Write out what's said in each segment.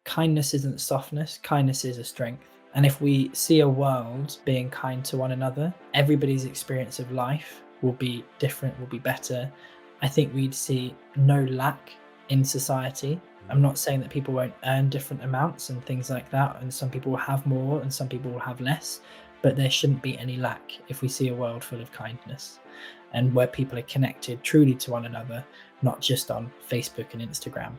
kindness isn't softness, kindness is a strength. And if we see a world being kind to one another, everybody's experience of life will be different, will be better. I think we'd see no lack in society. I'm not saying that people won't earn different amounts and things like that, and some people will have more and some people will have less, but there shouldn't be any lack if we see a world full of kindness and where people are connected truly to one another, not just on Facebook and Instagram.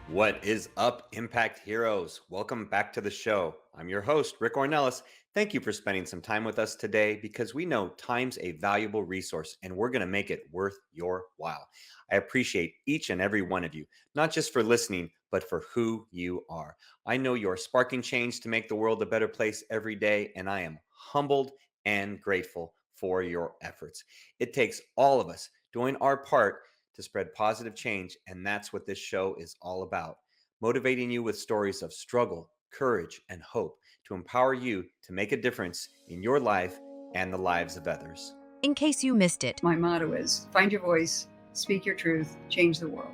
What is up, Impact Heroes? Welcome back to the show. I'm your host, Rick Ornelas. Thank you for spending some time with us today because we know time's a valuable resource and we're going to make it worth your while. I appreciate each and every one of you, not just for listening, but for who you are. I know you're sparking change to make the world a better place every day, and I am humbled and grateful for your efforts. It takes all of us doing our part to spread positive change, and that's what this show is all about. Motivating you with stories of struggle, courage, and hope to empower you to make a difference in your life and the lives of others. In case you missed it, my motto is find your voice, speak your truth, change the world.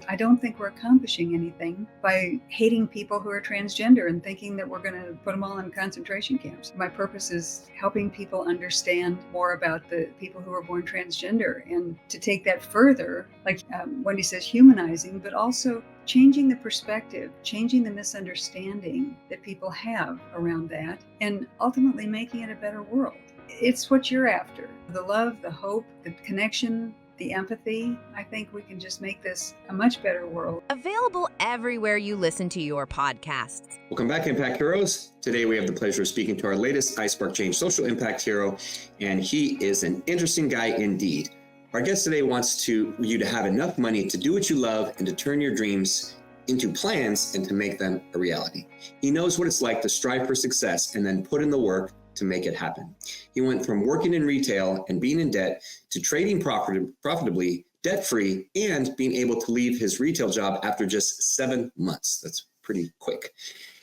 I don't think we're accomplishing anything by hating people who are transgender and thinking that we're going to put them all in concentration camps. My purpose is helping people understand more about the people who are born transgender and to take that further, like Wendy says, humanizing, but also changing the perspective, changing the misunderstanding that people have around that, and ultimately making it a better world. It's what you're after. The love, the hope, the connection, the empathy. I think we can just make this a much better world. Available everywhere you listen to your podcasts. Welcome back, Impact Heroes. Today we have the pleasure of speaking to our latest iSpark Change social impact hero, and he is an interesting guy indeed. Our guest today wants you to have enough money to do what you love and to turn your dreams into plans and to make them a reality. He knows what it's like to strive for success and then put in the work to make it happen. He went from working in retail and being in debt to trading profitably, debt-free, and being able to leave his retail job after just 7 months. That's pretty quick.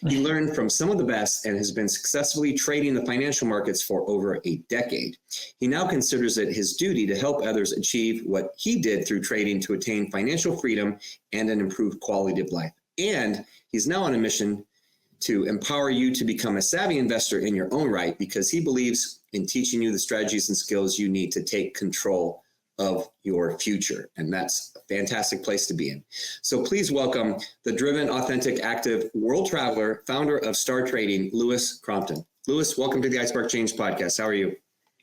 He learned from some of the best and has been successfully trading the financial markets for over a decade. He now considers it his duty to help others achieve what he did through trading to attain financial freedom and an improved quality of life. And he's now on a mission to empower you to become a savvy investor in your own right, because he believes in teaching you the strategies and skills you need to take control of your future. And that's a fantastic place to be in. So please welcome the driven, authentic, active world traveler, founder of Star Trading, Lewis Crompton. Lewis, welcome to the iSpark Change podcast. How are you?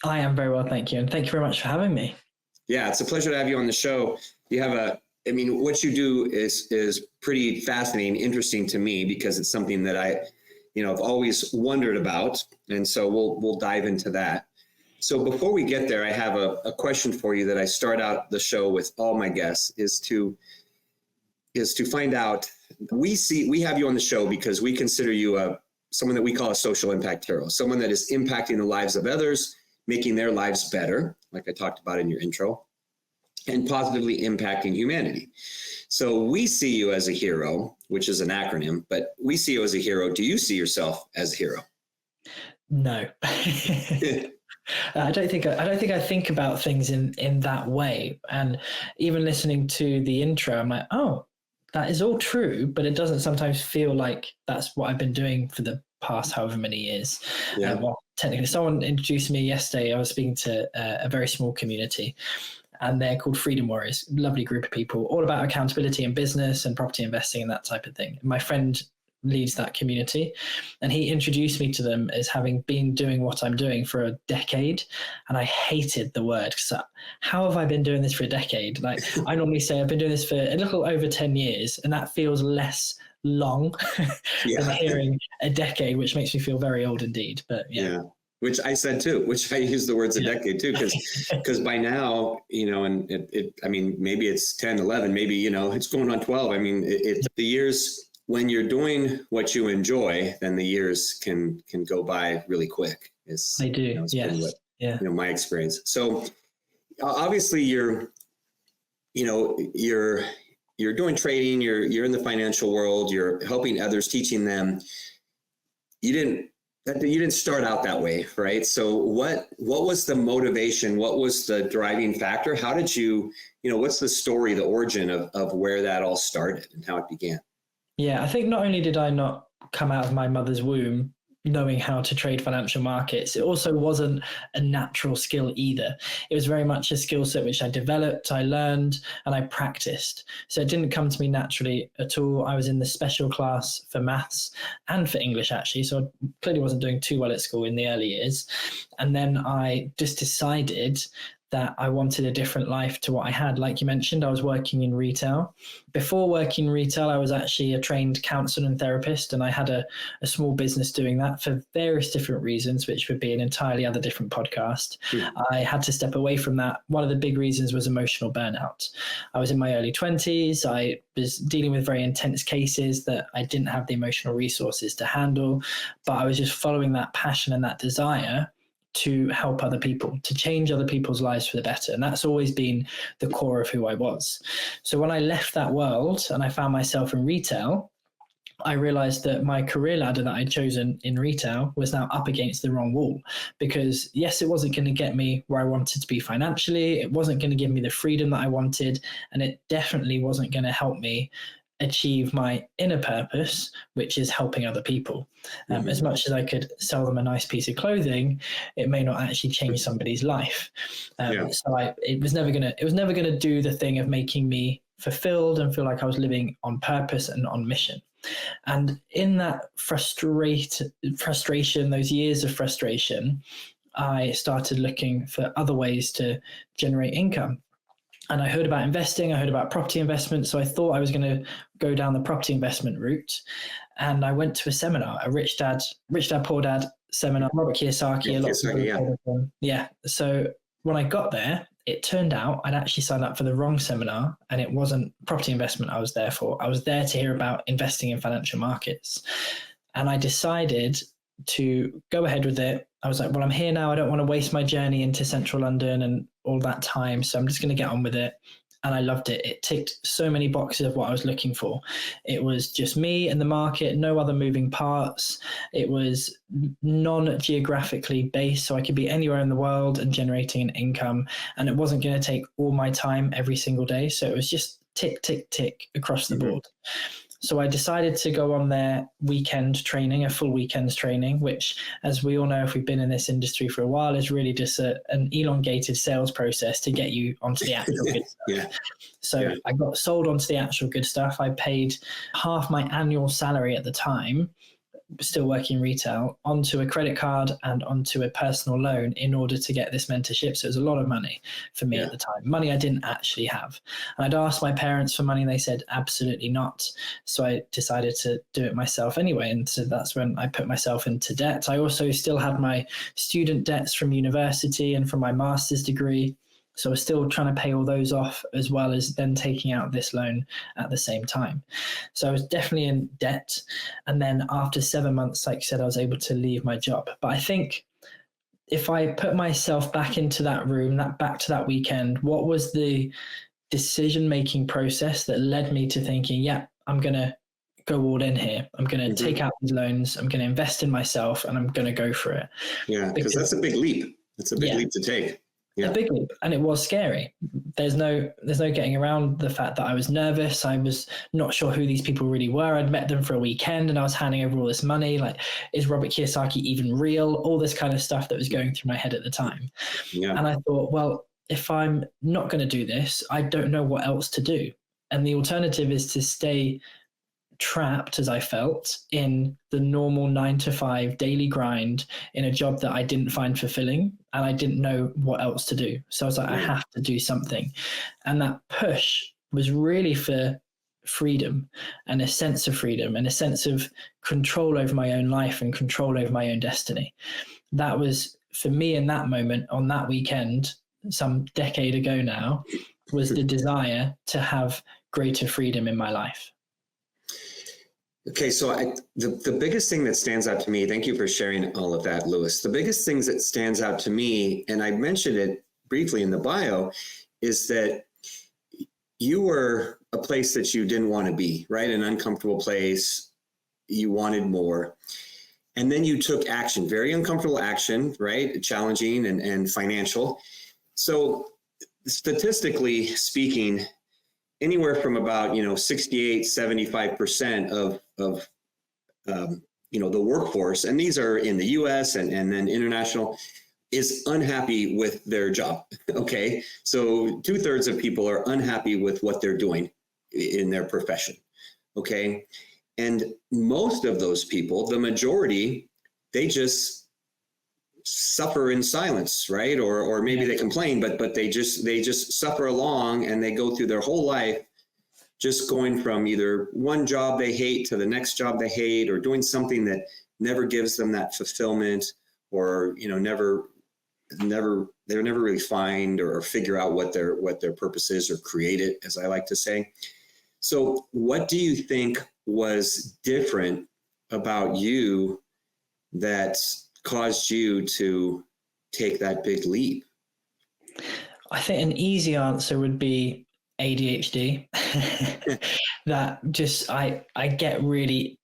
I am very well, thank you. And thank you very much for having me. Yeah, it's a pleasure to have you on the show. You have what you do is pretty fascinating, interesting to me, because it's something that I've always wondered about. And so we'll dive into that. So before we get there, I have a question for you that I start out the show with all my guests is to find out, we have you on the show because we consider you someone that we call a social impact hero, someone that is impacting the lives of others, making their lives better, like I talked about in your intro, and positively impacting humanity. So we see you as a hero, which is an acronym, but we see you as a hero. Do you see yourself as a hero? No. I don't think I think about things in that way. And even listening to the intro, I'm like, oh, that is all true, but it doesn't sometimes feel like that's what I've been doing for the past however many years. Yeah. Well, technically, someone introduced me yesterday. I was speaking to a very small community, and they're called Freedom Warriors, lovely group of people, all about accountability in business and property investing and that type of thing. My friend leads that community, and he introduced me to them as having been doing what I'm doing for a decade. And I hated the word, because how have I been doing this for a decade? Like, I normally say I've been doing this for a little over 10 years, and that feels less long than hearing a decade, which makes me feel very old indeed. But yeah. Which I said too, which I use the words a decade too, because by now, and maybe it's 10, 11, maybe, it's going on 12. I mean, it's the years. When you're doing what you enjoy, then the years can go by really quick. They do. Yes. My experience. So obviously you're doing trading, you're in the financial world, you're helping others, teaching them. You didn't that you didn't start out that way, right? So what was the motivation? What was the driving factor? How did you what's the story, the origin of where that all started and how it began? Yeah, I think not only did I not come out of my mother's womb knowing how to trade financial markets, it also wasn't a natural skill either. It was very much a skill set which I developed, I learned, and I practiced. So it didn't come to me naturally at all. I was in the special class for maths and for English, actually. So I clearly wasn't doing too well at school in the early years. And then I just decided that I wanted a different life to what I had. Like you mentioned, I was working in retail. Before working in retail, I was actually a trained counselor and therapist, and I had a small business doing that for various different reasons, which would be an entirely other different podcast. I had to step away from that. One of the big reasons was emotional burnout. I was in my early 20s. I was dealing with very intense cases that I didn't have the emotional resources to handle, but I was just following that passion and that desire to help other people, to change other people's lives for the better. And that's always been the core of who I was. So when I left that world and I found myself in retail, I realized that my career ladder that I'd chosen in retail was now up against the wrong wall, because yes, it wasn't going to get me where I wanted to be financially. It wasn't going to give me the freedom that I wanted. And it definitely wasn't going to help me achieve my inner purpose, which is helping other people. As much as I could sell them a nice piece of clothing, it may not actually change somebody's life. So it was never gonna do the thing of making me fulfilled and feel like I was living on purpose and on mission. And in that frustration, those years of frustration, I started looking for other ways to generate income. And I heard about investing, I heard about property investment. So I thought I was going to go down the property investment route. And I went to a seminar, a Rich Dad, Poor Dad seminar, Robert Kiyosaki. Yeah. So when I got there, it turned out I'd actually signed up for the wrong seminar, and it wasn't property investment I was there for. I was there to hear about investing in financial markets. And I decided to go ahead with it. I was like, well, I'm here now. I don't want to waste my journey into central London and all that time. So I'm just going to get on with it. And I loved it. It ticked so many boxes of what I was looking for. It was just me and the market, no other moving parts. It was non-geographically based, so I could be anywhere in the world and generating an income. And it wasn't going to take all my time every single day. So it was just tick, tick, tick across the board. So I decided to go on their weekend training, a full weekend training, which, as we all know, if we've been in this industry for a while, is really just an elongated sales process to get you onto the actual good stuff. I got sold onto the actual good stuff. I paid half my annual salary at the time, still working retail, onto a credit card and onto a personal loan in order to get this mentorship. So it was a lot of money for me at the time, money I didn't actually have. And I'd asked my parents for money and they said, absolutely not. So I decided to do it myself anyway. And so that's when I put myself into debt. I also still had my student debts from university and from my master's degree. So I was still trying to pay all those off, as well as then taking out this loan at the same time. So I was definitely in debt. And then after 7 months, like I said, I was able to leave my job. But I think if I put myself back into that room, back to that weekend, what was the decision-making process that led me to thinking, yeah, I'm going to go all in here. I'm going to take out these loans. I'm going to invest in myself, and I'm going to go for it. Yeah, because that's a big leap. It's a big leap to take. A big leap, and it was scary. There's no getting around the fact that I was nervous. I was not sure who these people really were. I'd met them for a weekend and I was handing over all this money. Like, is Robert Kiyosaki even real? All this kind of stuff that was going through my head at the time. And I thought, well, if I'm not going to do this, I don't know what else to do. And the alternative is to stay trapped, as I felt, in the normal 9-to-5 daily grind in a job that I didn't find fulfilling, and I didn't know what else to do. So I was like, I have to do something. And that push was really for freedom, and a sense of freedom, and a sense of control over my own life and control over my own destiny. That was, for me, in that moment, on that weekend, some decade ago now, was the desire to have greater freedom in my life. Okay, so the biggest thing that stands out to me, thank you for sharing all of that, Lewis. The biggest things that stands out to me, and I mentioned it briefly in the bio, is that you were a place that you didn't want to be, right? An uncomfortable place. You wanted more. And then you took action, very uncomfortable action, right? Challenging and financial. So statistically speaking, anywhere from about, 68, 75% of the workforce, and these are in the US and then international, is unhappy with their job. Okay. So 2/3 of people are unhappy with what they're doing in their profession. Okay. And most of those people, the majority, they just suffer in silence, right? Or maybe they complain, but they just suffer along, and they go through their whole life just going from either one job they hate to the next job they hate, or doing something that never gives them that fulfillment, or they never really find or figure out what their purpose is, or create it, as I like to say. So what do you think was different about you that caused you to take that big leap? I think an easy answer would be ADHD. That just, I get really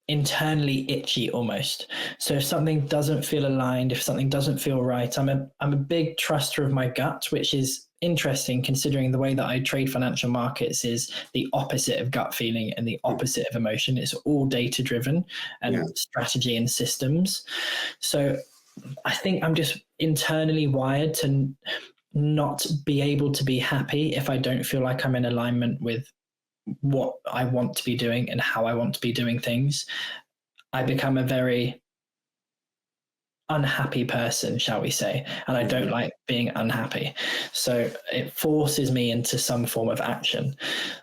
internally itchy almost. So if something doesn't feel aligned, if something doesn't feel right, I'm a big truster of my gut, which is interesting considering the way that I trade financial markets is the opposite of gut feeling and the opposite of emotion. It's all data driven and strategy and systems. So I think I'm just internally wired to not be able to be happy if I don't feel like I'm in alignment with what I want to be doing and how I want to be doing things. I become a very unhappy person, shall we say, and I don't like being unhappy. So it forces me into some form of action.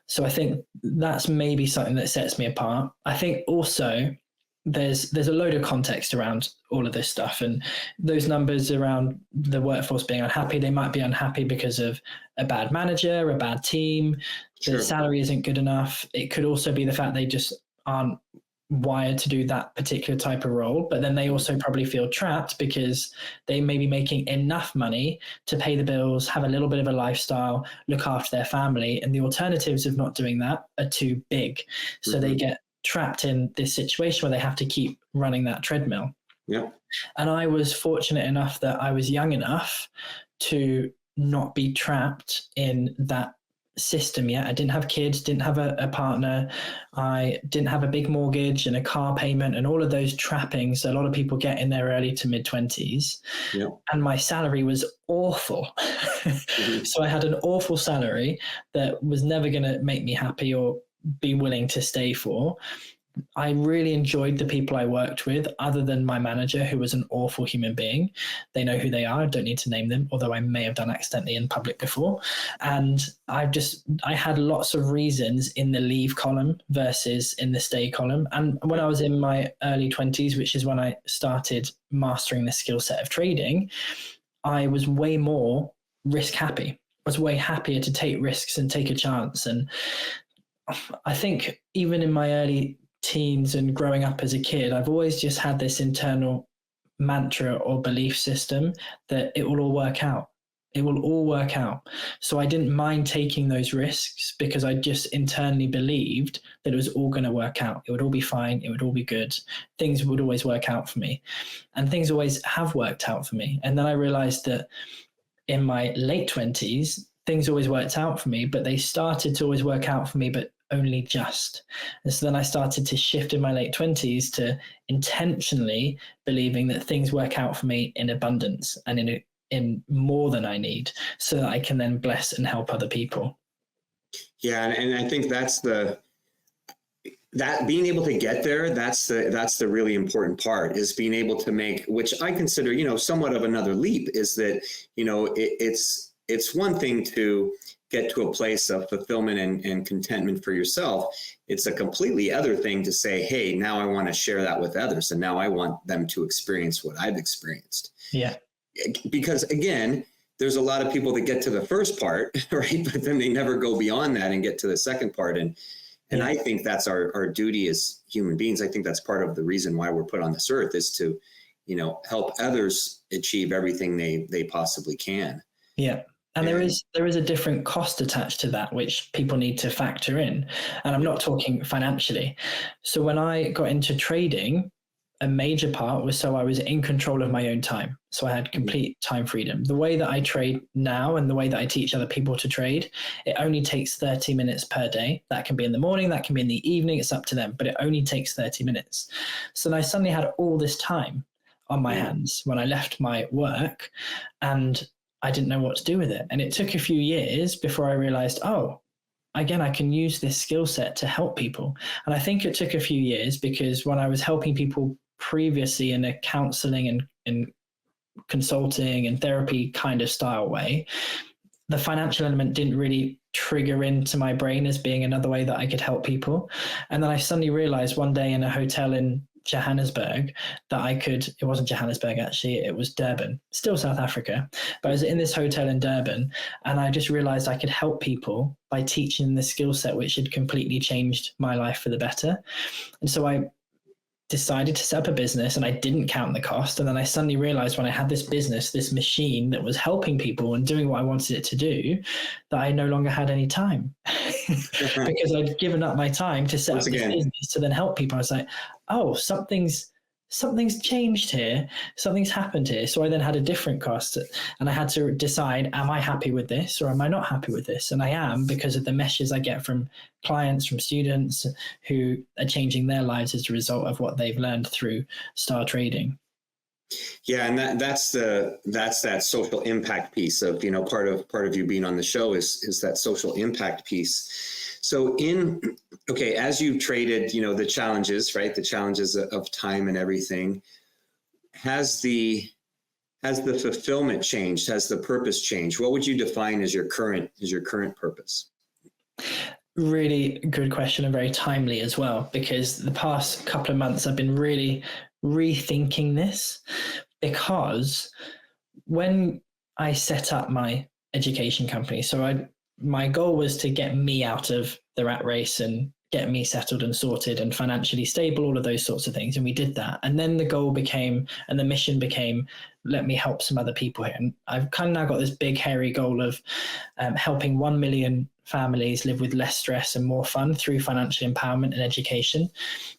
So I think that's maybe something that sets me apart. I think also there's a load of context around all of this stuff, and those numbers around the workforce being unhappy, they might be unhappy because of a bad manager, a bad team, the salary isn't good enough. It could also be the fact they just aren't wired to do that particular type of role, but then they also probably feel trapped because they may be making enough money to pay the bills, have a little bit of a lifestyle, look after their family, and the alternatives of not doing that are too big. So they get trapped in this situation where they have to keep running that treadmill. Yeah. And I was fortunate enough that I was young enough to not be trapped in that system yet. I didn't have kids, didn't have a partner. I didn't have a big mortgage and a car payment and all of those trappings that a lot of people get in their early to mid 20s. Yeah. And my salary was awful. So I had an awful salary that was never going to make me happy or be willing to stay for. I really enjoyed the people I worked with, other than my manager, who was an awful human being. They know who they are. I don't need to name them, although I may have done accidentally in public before. And I had lots of reasons in the leave column versus in the stay column. And when I was in my early 20s, which is when I started mastering the skill set of trading, I was way more risk happy. I was way happier to take risks and take a chance. And I think even in my early teens and growing up as a kid, I've always just had this internal mantra or belief system that it will all work out. It will all work out. So I didn't mind taking those risks because I just internally believed that it was all going to work out. It would all be fine. It would all be good. Things would always work out for me. And things always have worked out for me. And then I realized that in my late 20s, things always worked out for me, but they started to always work out for me, but only just. And so then I started to shift in my late 20s to intentionally believing that things work out for me in abundance and in more than I need, so that I can then bless and help other people. Yeah. And I think that being able to get there, that's the really important part, is being able to make, which I consider, somewhat of another leap, is that, it's one thing to get to a place of fulfillment and contentment for yourself. It's a completely other thing to say, hey, now I want to share that with others. And now I want them to experience what I've experienced. Yeah. Because again, there's a lot of people that get to the first part, right? But then they never go beyond that and get to the second part. And I think that's our duty as human beings. I think that's part of the reason why we're put on this earth, is to, help others achieve everything they possibly can. Yeah. And there is a different cost attached to that, which people need to factor in. And I'm not talking financially. So when I got into trading, a major part was so I was in control of my own time. So I had complete time freedom. The way that I trade now and the way that I teach other people to trade, it only takes 30 minutes per day. That can be in the morning, that can be in the evening, it's up to them, but it only takes 30 minutes. So then I suddenly had all this time on my hands when I left my work, and I didn't know what to do with it. And it took a few years before I realized, oh, again, I can use this skill set to help people. And I think it took a few years because when I was helping people previously in a counseling and consulting and therapy kind of style way, the financial element didn't really trigger into my brain as being another way that I could help people. And then I suddenly realized one day in a hotel in Johannesburg that it wasn't Johannesburg actually, it was Durban, still South Africa, but I was in this hotel in Durban, and I just realized I could help people by teaching the skill set, which had completely changed my life for the better. And so I decided to set up a business, and I didn't count the cost. And then I suddenly realized when I had this business, this machine that was helping people and doing what I wanted it to do, that I no longer had any time because I'd given up my time to set up this business to then help people. I was like, oh, something's changed here. Something's happened here. So I then had a different cost, and I had to decide, am I happy with this or am I not happy with this? And I am, because of the messages I get from clients, from students who are changing their lives as a result of what they've learned through star trading. Yeah, and that's that social impact piece of, part of you being on the show is that social impact piece. So as you've traded, the challenges, right? The challenges of time and everything, has the fulfillment changed? Has the purpose changed? What would you define as your current purpose? Really good question, and very timely as well, because the past couple of months I've been really rethinking this, because when I set up my education company, my goal was to get me out of the rat race and get me settled and sorted and financially stable, all of those sorts of things. And we did that. And then the goal became, and the mission became, let me help some other people here. And I've kind of now got this big, hairy goal of helping 1 million families live with less stress and more fun through financial empowerment and education.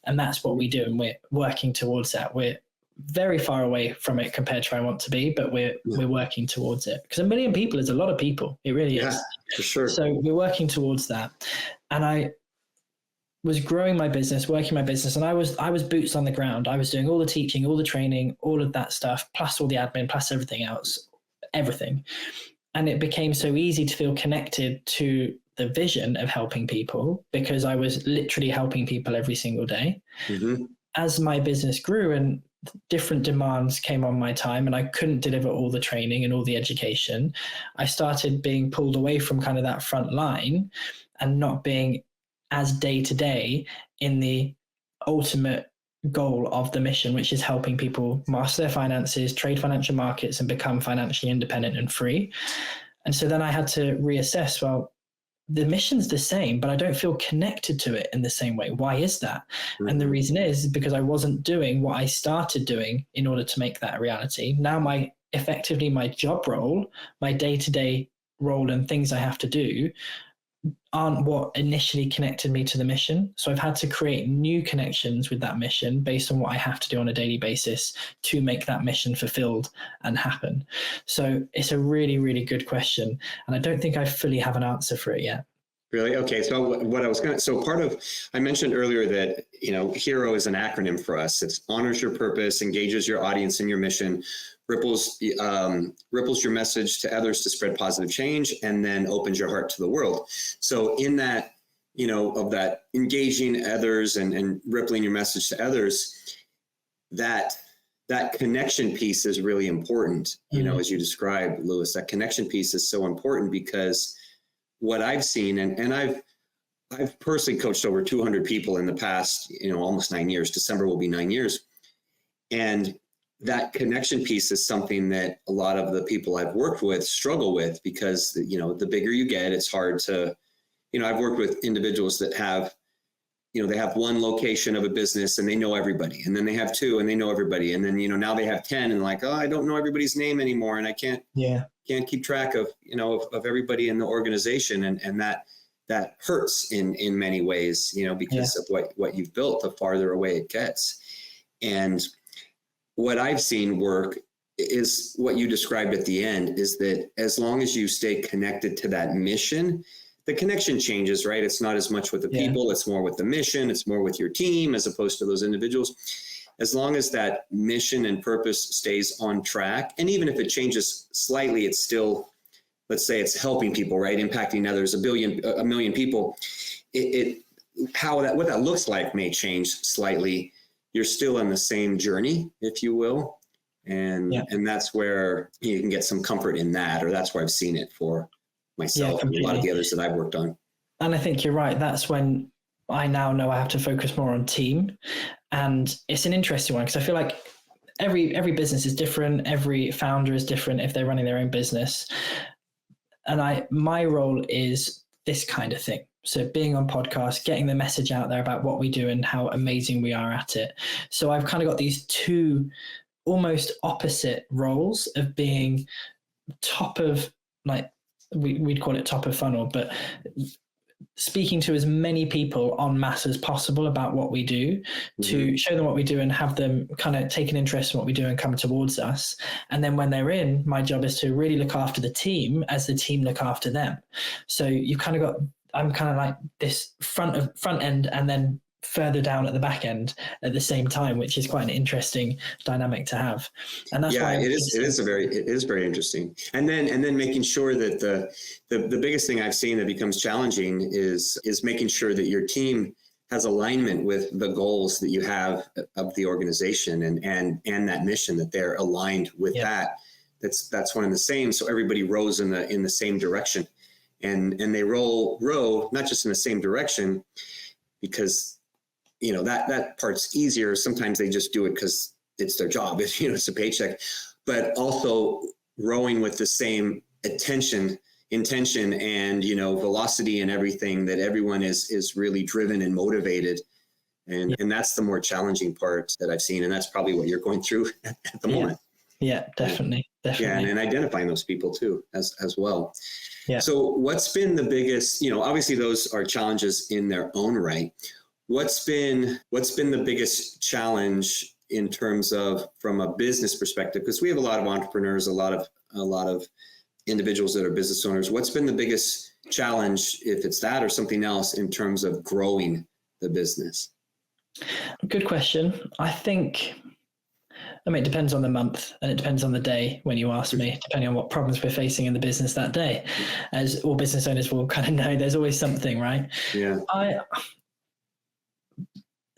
And that's what we do. And we're working towards that. We're very far away from it compared to where I want to be, but we're working towards it, because 1 million people is a lot of people. It really is. For sure. So we're working towards that. And I was growing my business, working my business, and I was boots on the ground. I was doing all the teaching, all the training, all of that stuff, plus all the admin, plus everything else, everything. And it became so easy to feel connected to the vision of helping people, because I was literally helping people every single day. Mm-hmm. As my business grew and different demands came on my time and I couldn't deliver all the training and all the education, I started being pulled away from kind of that front line and not being as day to day in the ultimate goal of the mission, which is helping people master their finances, trade financial markets, and become financially independent and free. And so then I had to reassess, well, the mission's the same, but I don't feel connected to it in the same way. Why is that? Mm-hmm. And the reason is because I wasn't doing what I started doing in order to make that a reality. Now my job role, my day-to-day role and things I have to do aren't what initially connected me to the mission. So I've had to create new connections with that mission based on what I have to do on a daily basis to make that mission fulfilled and happen. So it's a really, really good question. And I don't think I fully have an answer for it yet. Really? Okay. So I mentioned earlier that, HERO is an acronym for us. It honors your purpose, engages your audience in your mission, ripples your message to others to spread positive change, and then opens your heart to the world. So in that, of that engaging others and rippling your message to others, that connection piece is really important. Mm-hmm. As you described, Lewis, that connection piece is so important, because what I've seen, and I've personally coached over 200 people in the past, almost 9 years. December will be 9 years. And that connection piece is something that a lot of the people I've worked with struggle with, because, the bigger you get, it's hard to, I've worked with individuals that have, they have one location of a business and they know everybody. And then they have two and they know everybody. And then, now they have 10 and like, oh, I don't know everybody's name anymore. And I can't keep track of, of everybody in the organization. And that hurts in many ways, because of what you've built, the farther away it gets. And what I've seen work is what you described at the end, is that as long as you stay connected to that mission, the connection changes, right? It's not as much with the people, it's more with the mission, it's more with your team as opposed to those individuals. As long as that mission and purpose stays on track, and even if it changes slightly, it's still, let's say it's helping people, right? Impacting others, a million people. What that looks like may change slightly. You're still on the same journey, if you will. And that's where you can get some comfort in that, or that's where I've seen it for myself and a lot of the others that I've worked on. And I think you're right. That's when I now know I have to focus more on team. And it's an interesting one because I feel like every business is different. Every founder is different if they're running their own business. And my role is this kind of thing. So being on podcasts, getting the message out there about what we do and how amazing we are at it. So I've kind of got these two almost opposite roles of being top of, like, we'd call it top of funnel, but speaking to as many people en masse as possible about what we do, to show them what we do and have them kind of take an interest in what we do and come towards us. And then when they're in, my job is to really look after the team as the team look after them. So you kind of got, I'm kind of like this front end and then further down at the back end at the same time, which is quite an interesting dynamic to have. And that's why it is very interesting. And then making sure that the biggest thing I've seen that becomes challenging is making sure that your team has alignment with the goals that you have of the organization and that mission, that they're aligned with that. That's one and the same. So everybody rows in the same direction, and they row not just in the same direction because that part's easier. Sometimes they just do it because it's their job. It's a paycheck, but also rowing with the same intention and, velocity and everything, that everyone is really driven and motivated. And that's the more challenging part that I've seen. And that's probably what you're going through at the moment. Yeah, definitely. Yeah. And identifying those people too, as well. Yeah. So what's been the biggest, obviously those are challenges in their own right. What's been the biggest challenge in terms of, from a business perspective? Because we have a lot of entrepreneurs, a lot of individuals that are business owners. What's been the biggest challenge, if it's that or something else, in terms of growing the business? Good question. I think, it depends on the month and it depends on the day when you ask me, depending on what problems we're facing in the business that day. As all business owners will kind of know, there's always something, right? Yeah.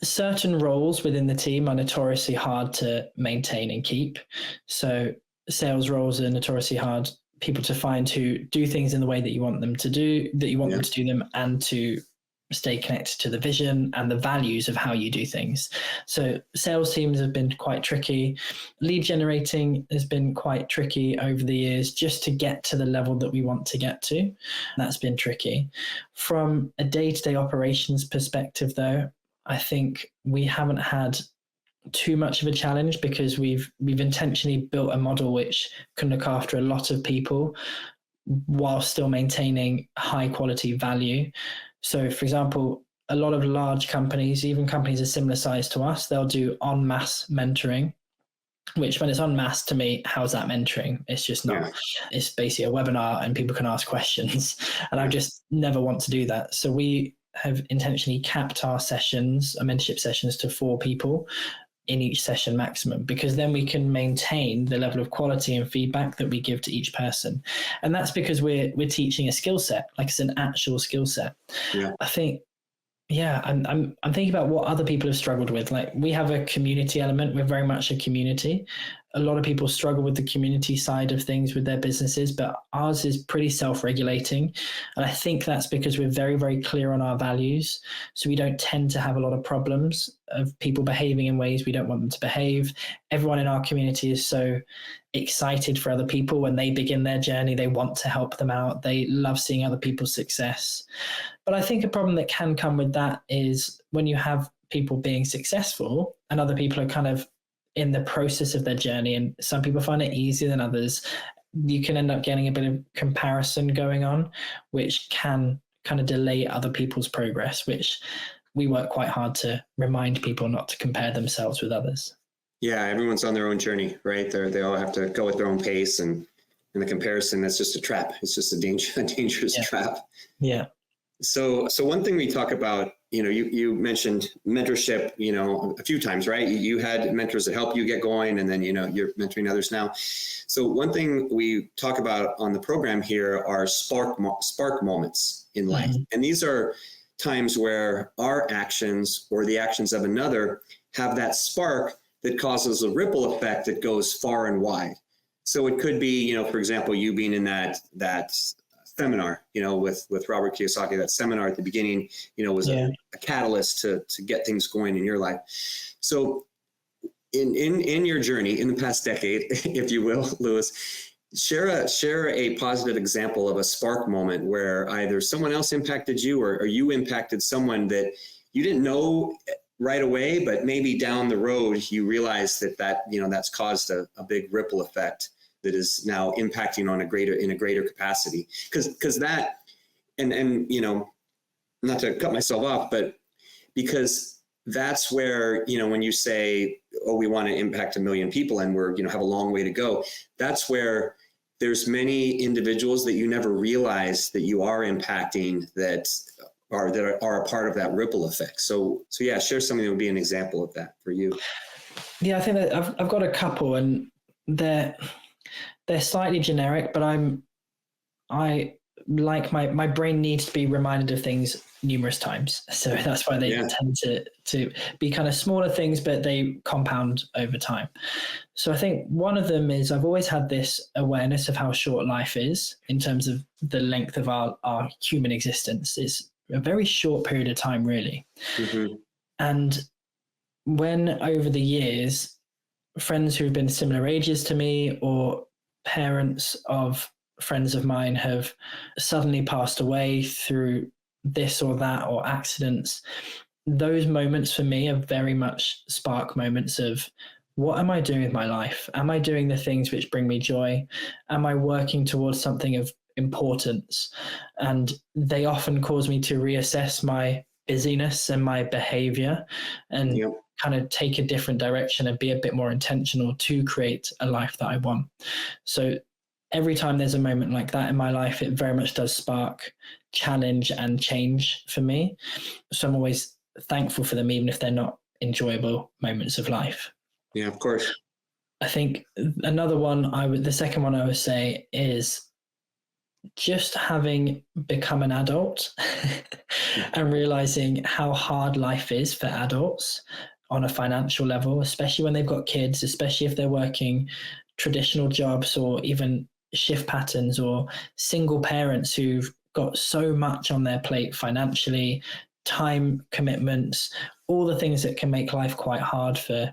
Certain roles within the team are notoriously hard to maintain and keep. So sales roles are notoriously hard people to find who do things in the way that you want them to do, them to do them, and to stay connected to the vision and the values of how you do things. So sales teams have been quite tricky. Lead generating has been quite tricky over the years just to get to the level that we want to get to. That's been tricky. From a day-to-day operations perspective, though, I think we haven't had too much of a challenge because we've intentionally built a model which can look after a lot of people while still maintaining high quality value. So, for example, a lot of large companies, even companies a similar size to us, they'll do en masse mentoring, which when it's en masse, to me, how's that mentoring? It's just not. Yeah. It's basically a webinar and people can ask questions. And I just never want to do that. So we have intentionally capped our sessions, our mentorship sessions, to 4 people in each session maximum, because then we can maintain the level of quality and feedback that we give to each person. And that's because we're teaching a skill set, like it's an actual skill set. Yeah. I think, I'm thinking about what other people have struggled with. Like, we have a community element. We're very much a community. A lot of people struggle with the community side of things with their businesses, but ours is pretty self-regulating. And I think that's because we're very, very clear on our values. So we don't tend to have a lot of problems of people behaving in ways we don't want them to behave. Everyone in our community is so excited for other people when they begin their journey. They want to help them out. They love seeing other people's success. But I think a problem that can come with that is when you have people being successful and other people are kind of in the process of their journey, and some people find it easier than others, you can end up getting a bit of comparison going on, which can kind of delay other people's progress, which we work quite hard to remind people not to compare themselves with others. Yeah, everyone's on their own journey, right? They all have to go at their own pace, and the comparison, that's just a trap. It's just a dangerous trap. Yeah. So one thing we talk about, you mentioned mentorship, a few times, right? You had mentors that help you get going, and then, you're mentoring others now. So one thing we talk about on the program here are spark moments in life. Mm-hmm. And these are times where our actions or the actions of another have that spark that causes a ripple effect that goes far and wide. So it could be, for example, you being in that seminar, with Robert Kiyosaki, that seminar at the beginning, was a catalyst to get things going in your life. So in your journey in the past decade, if you will, Lewis, share a positive example of a spark moment where either someone else impacted you or you impacted someone that you didn't know right away, but maybe down the road you realize that that's caused a big ripple effect that is now impacting in a greater capacity. Because that, and not to cut myself off, but because that's where, when you say, oh, we want to impact 1 million people and we're, have a long way to go, that's where there's many individuals that you never realize that you are impacting that are a part of that ripple effect. So yeah, share something that would be an example of that for you. Yeah, I think that I've got a couple, and they're slightly generic, but I like my brain needs to be reminded of things numerous times. So that's why they tend to be kind of smaller things, but they compound over time. So I think one of them is I've always had this awareness of how short life is in terms of the length of our human existence. It's a very short period of time, really. Mm-hmm. And when over the years, friends who've been similar ages to me or parents of friends of mine have suddenly passed away through this or that or accidents, those moments for me are very much spark moments of, what am I doing with my life? Am I doing the things which bring me joy? Am I working towards something of importance? And they often cause me to reassess my busyness and my behavior and kind of take a different direction and be a bit more intentional to create a life that I want. So every time there's a moment like that in my life, it very much does spark challenge and change for me. So I'm always thankful for them, even if they're not enjoyable moments of life. Yeah, of course. I think another one the second one I would say is just having become an adult and realizing how hard life is for adults on a financial level, especially when they've got kids, especially if they're working traditional jobs or even shift patterns, or single parents who've got so much on their plate financially, time commitments, all the things that can make life quite hard for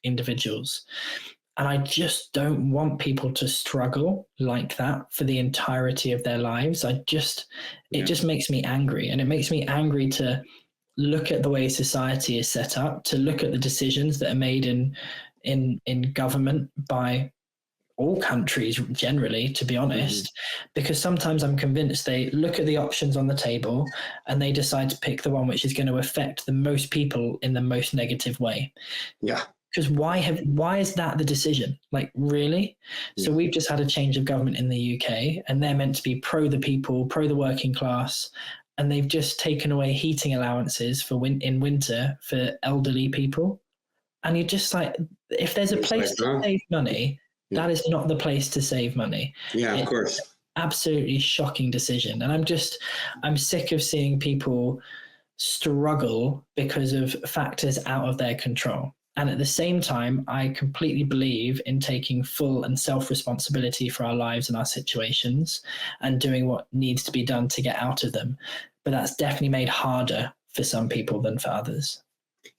individuals. And I just don't want people to struggle like that for the entirety of their lives. It just makes me angry. And it makes me angry to look at the way society is set up, to look at the decisions that are made in government by all countries generally, to be honest, because sometimes I'm convinced they look at the options on the table and they decide to pick the one which is going to affect the most people in the most negative way. Yeah. Because why is that the decision? Like, really? So we've just had a change of government in the UK, and they're meant to be pro the people, pro the working class, and they've just taken away heating allowances for in winter for elderly people. And you're just like, if there's a place to save money, that is not the place to save money. Yeah, of course. Absolutely shocking decision. And I'm sick of seeing people struggle because of factors out of their control. And at the same time, I completely believe in taking full and self-responsibility for our lives and our situations and doing what needs to be done to get out of them. But that's definitely made harder for some people than for others.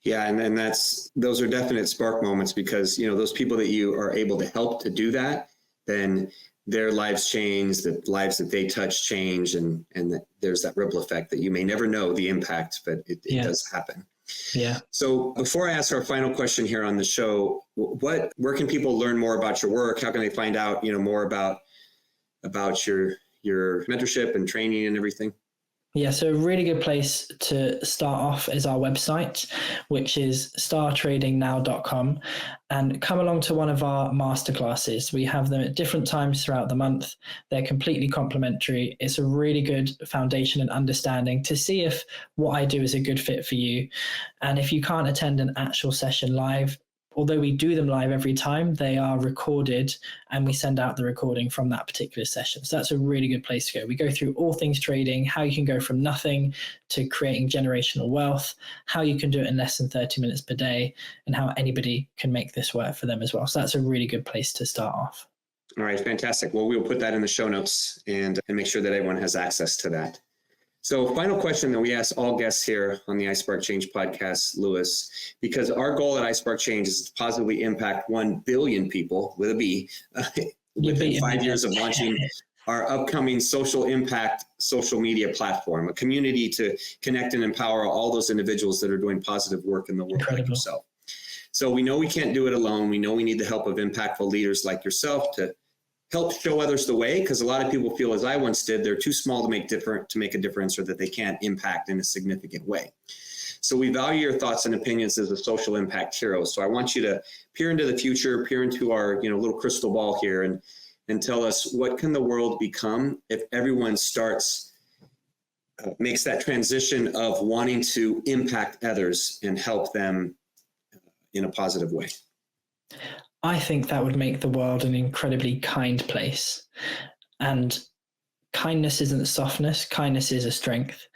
Yeah, and those are definite spark moments, because those people that you are able to help to do that, then their lives change, the lives that they touch change, and there's that ripple effect that you may never know the impact, but it does happen. Yeah. So before I ask our final question here on the show, where can people learn more about your work? How can they find out, more about your mentorship and training and everything? Yeah, so a really good place to start off is our website, which is startradingnow.com, and come along to one of our masterclasses. We have them at different times throughout the month. They're completely complimentary. It's a really good foundation and understanding to see if what I do is a good fit for you. And if you can't attend an actual session live, although we do them live every time, they are recorded and we send out the recording from that particular session. So that's a really good place to go. We go through all things trading, how you can go from nothing to creating generational wealth, how you can do it in less than 30 minutes per day, and how anybody can make this work for them as well. So that's a really good place to start off. All right, fantastic. Well, we'll put that in the show notes and make sure that everyone has access to that. So final question that we ask all guests here on the iSpark Change podcast, Lewis, because our goal at iSpark Change is to positively impact 1 billion people with a B within 5 years of launching our upcoming social impact social media platform, a community to connect and empower all those individuals that are doing positive work in the world like yourself. So we know we can't do it alone. We know we need the help of impactful leaders like yourself to help show others the way, because a lot of people feel, as I once did, they're too small to make a difference, or that they can't impact in a significant way. So we value your thoughts and opinions as a social impact hero. So I want you to peer into the future, peer into our little crystal ball here, and tell us, what can the world become if everyone makes that transition of wanting to impact others and help them in a positive way? I think that would make the world an incredibly kind place. And kindness isn't softness, kindness is a strength.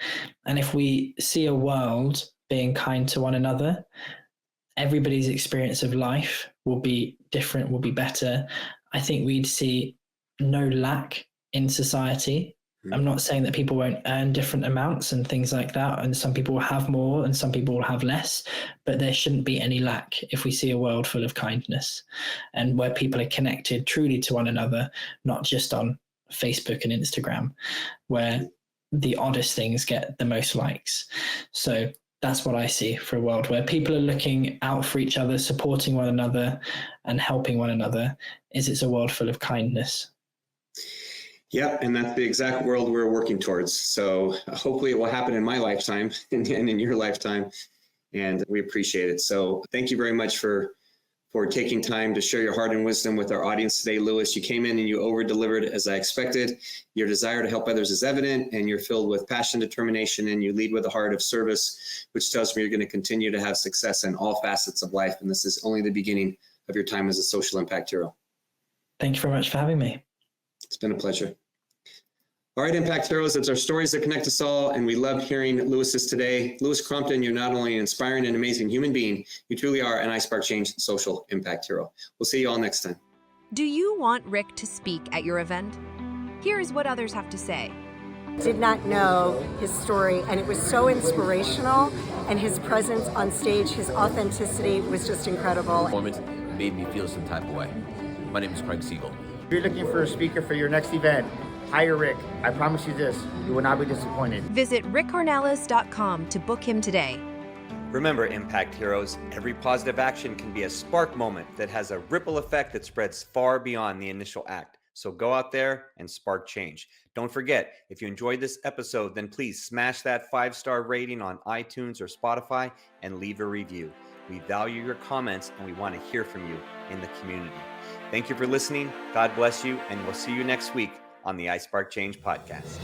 And if we see a world being kind to one another, everybody's experience of life will be different, will be better. I think we'd see no lack in society. I'm not saying that people won't earn different amounts and things like that, and some people will have more and some people will have less, but there shouldn't be any lack if we see a world full of kindness and where people are connected truly to one another, not just on Facebook and Instagram, where the oddest things get the most likes. So that's what I see for a world where people are looking out for each other, supporting one another and helping one another. It's a world full of kindness. Yeah, and that's the exact world we're working towards. So hopefully it will happen in my lifetime and in your lifetime, and we appreciate it. So thank you very much for taking time to share your heart and wisdom with our audience today, Lewis. You came in and you over-delivered as I expected. Your desire to help others is evident, and you're filled with passion, determination, and you lead with a heart of service, which tells me you're going to continue to have success in all facets of life, and this is only the beginning of your time as a social impact hero. Thank you very much for having me. It's been a pleasure. All right, Impact Heroes, it's our stories that connect us all, and we love hearing Lewis's today. Lewis Crompton, you're not only an inspiring and amazing human being, you truly are an iSpark Change social impact hero. We'll see you all next time. Do you want Rick to speak at your event? Here is what others have to say. Did not know his story, and it was so inspirational, and his presence on stage, his authenticity was just incredible. Moment made me feel some type of way. My name is Craig Siegel. If you're looking for a speaker for your next event, hire Rick. I promise you this, you will not be disappointed. Visit rickcornelis.com to book him today. Remember, Impact Heroes, every positive action can be a spark moment that has a ripple effect that spreads far beyond the initial act. So go out there and spark change. Don't forget, if you enjoyed this episode, then please smash that 5-star rating on iTunes or Spotify and leave a review. We value your comments and we want to hear from you in the community. Thank you for listening. God bless you, and we'll see you next week on the iSpark Change podcast.